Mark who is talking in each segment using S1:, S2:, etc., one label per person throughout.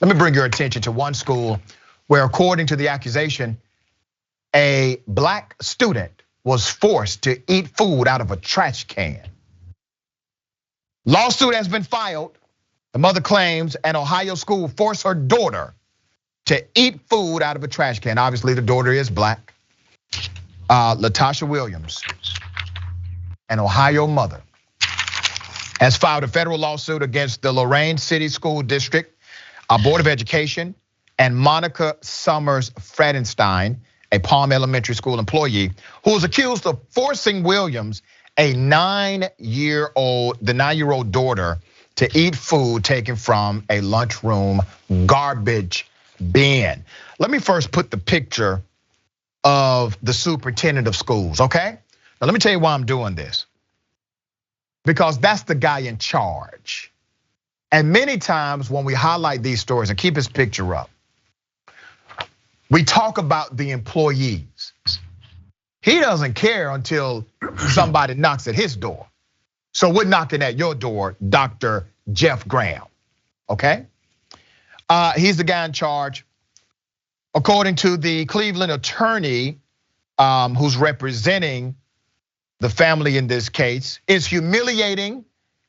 S1: Let me bring your attention to one school where, according to the accusation, a black student was forced to eat food out of a trash can. Lawsuit has been filed. The mother claims an Ohio school forced her daughter to eat food out of a trash can. Obviously, the daughter is black. Latasha Williams, an Ohio mother, has filed a federal lawsuit against the Lorain City School District, Board of Education, and Monika Sommers-Fridenstine, a Palm Elementary School employee, who was accused of forcing Williams, the 9-year-old daughter, to eat food taken from a lunchroom garbage bin. Let me first put the picture of the superintendent of schools, okay? Now let me tell you why I'm doing this. Because that's the guy in charge. And many times when we highlight these stories, and keep his picture up, we talk about the employees. He doesn't care until somebody knocks at his door. So we're knocking at your door, Dr. Jeff Graham, okay? He's the guy in charge. According to the Cleveland attorney who's representing the family in this case, it's humiliating,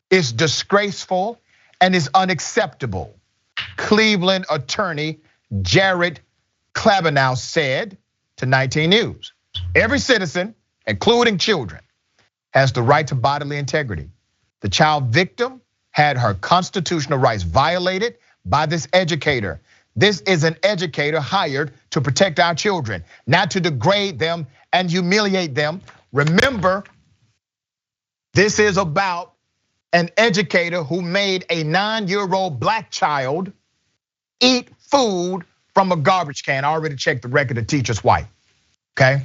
S1: it's disgraceful, and it's unacceptable. Cleveland attorney Jared Klebanow said to 19 News, every citizen, including children, has the right to bodily integrity. The child victim had her constitutional rights violated by this educator. This is an educator hired to protect our children, not to degrade them and humiliate them. Remember, this is about an educator who made a 9-year-old black child eat food from a garbage can. I already checked the record, the teacher's white, okay?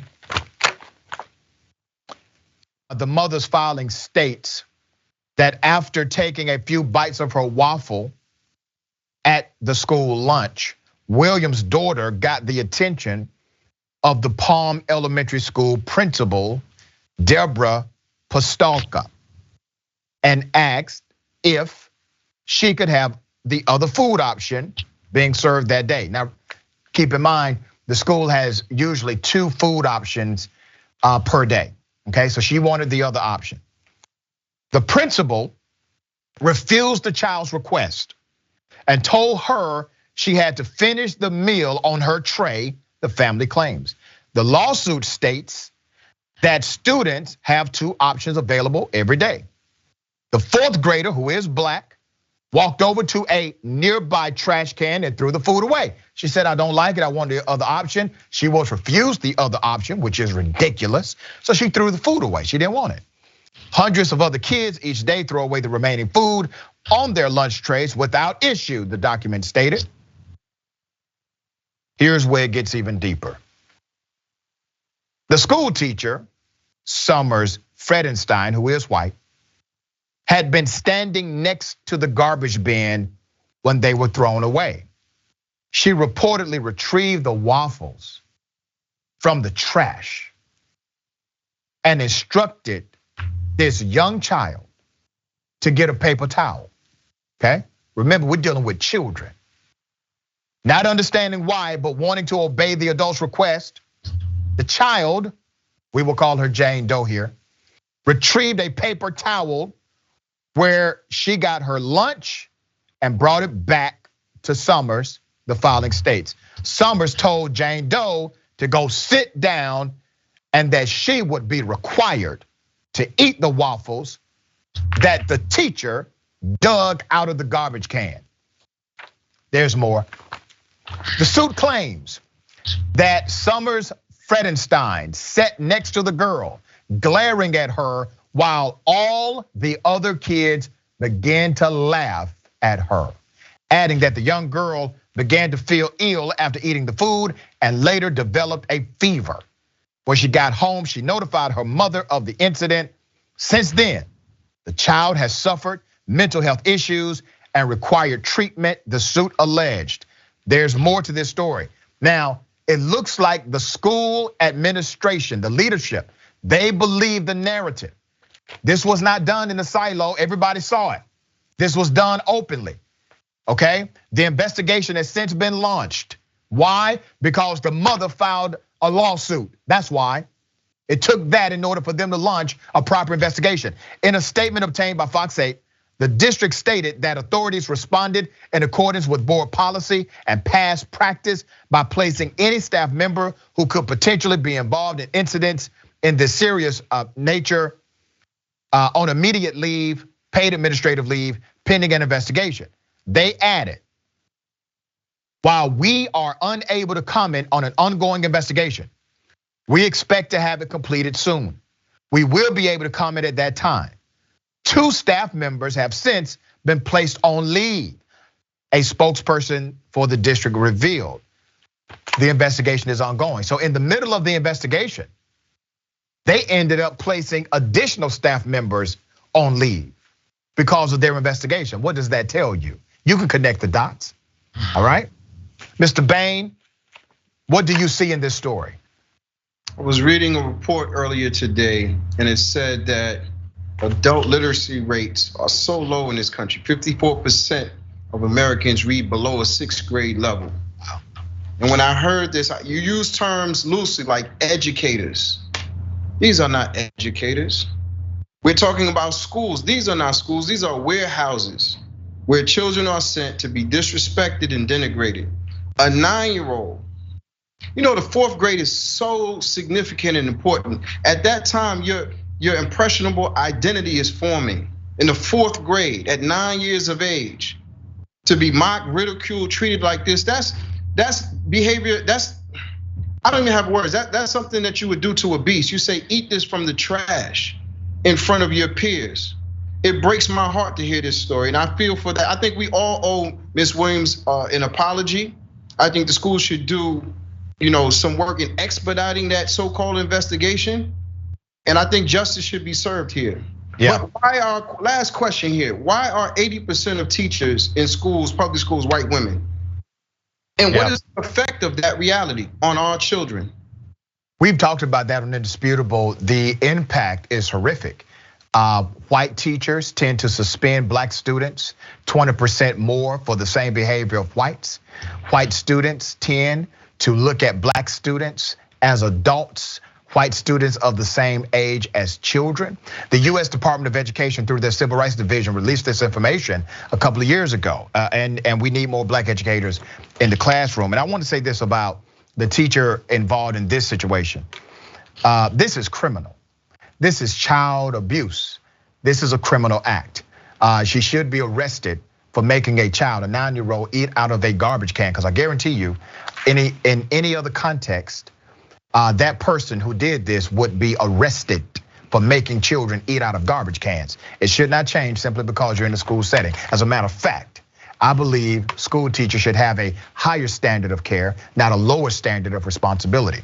S1: The mother's filing states that after taking a few bites of her waffle at the school lunch, Williams' daughter got the attention of the Palm Elementary School principal, Deborah Postolka, and asked if she could have the other food option being served that day. Now, keep in mind, the school has usually 2 food options per day, okay? So she wanted the other option. The principal refused the child's request and told her she had to finish the meal on her tray, the family claims. The lawsuit states that students have 2 options available every day. The 4th grader, who is black, walked over to a nearby trash can and threw the food away. She said, I don't like it, I want the other option. She was refused the other option, which is ridiculous. So she threw the food away, she didn't want it. Hundreds of other kids each day throw away the remaining food on their lunch trays without issue, the document stated. Here's where it gets even deeper. The school teacher, Sommers-Fridenstine, who is white, had been standing next to the garbage bin when they were thrown away. She reportedly retrieved the waffles from the trash and instructed this young child to get a paper towel, okay? Remember, we're dealing with children. Not understanding why, but wanting to obey the adult's request, the child, we will call her Jane Doe here, retrieved a paper towel where she got her lunch and brought it back to Sommers, the filing states. Sommers told Jane Doe to go sit down and that she would be required to eat the waffles that the teacher dug out of the garbage can. There's more. The suit claims that Sommers-Fridenstine sat next to the girl, glaring at her while all the other kids began to laugh at her, adding that the young girl began to feel ill after eating the food and later developed a fever. When she got home, she notified her mother of the incident. Since then, the child has suffered mental health issues and required treatment, the suit alleged. There's more to this story. Now, it looks like the school administration, the leadership, they believe the narrative. This was not done in a silo, everybody saw it. This was done openly. okay? The investigation has since been launched. Why? Because the mother filed a lawsuit. That's why. It took that in order for them to launch a proper investigation. In a statement obtained by Fox 8, the district stated that authorities responded in accordance with board policy and past practice by placing any staff member who could potentially be involved in incidents in this serious nature on immediate leave, paid administrative leave, pending an investigation. They added, while we are unable to comment on an ongoing investigation, we expect to have it completed soon. We will be able to comment at that time. 2 staff members have since been placed on leave. A spokesperson for the district revealed the investigation is ongoing. So in the middle of the investigation, they ended up placing additional staff members on leave because of their investigation. What does that tell you? You can connect the dots, all right? Mr. Bain, what do you see in this story?
S2: I was reading a report earlier today, and it said that adult literacy rates are so low in this country. 54% of Americans read below a 6th grade level. Wow. And when I heard this, you use terms loosely like educators. These are not educators. We're talking about schools. These are not schools, these are warehouses where children are sent to be disrespected and denigrated. A 9-year-old. You know, the 4th grade is so significant and important. At that time, your impressionable identity is forming. In the 4th grade, at 9 years of age, to be mocked, ridiculed, treated like this, that's behavior, I don't even have words. That's something that you would do to a beast. You say, eat this from the trash in front of your peers. It breaks my heart to hear this story, and I feel for that. I think we all owe Ms. Williams an apology. I think the school should do, some work in expediting that so-called investigation. And I think justice should be served here.
S1: Yeah.
S2: But last question here, why are 80% of teachers in schools, public schools, white women? And what is the effect of that reality on our children?
S1: We've talked about that on Indisputable. The impact is horrific. White teachers tend to suspend black students 20% more for the same behavior of whites. White students tend to look at black students as adults, white students of the same age as children. The US Department of Education, through their Civil Rights Division, released this information a couple of years ago. And we need more black educators in the classroom. And I want to say this about the teacher involved in this situation. This is criminal. This is child abuse. This is a criminal act. She should be arrested for making a child, a 9-year-old, eat out of a garbage can. Because I guarantee you, in any other context, that person who did this would be arrested for making children eat out of garbage cans. It should not change simply because you're in a school setting. As a matter of fact, I believe school teachers should have a higher standard of care, not a lower standard of responsibility.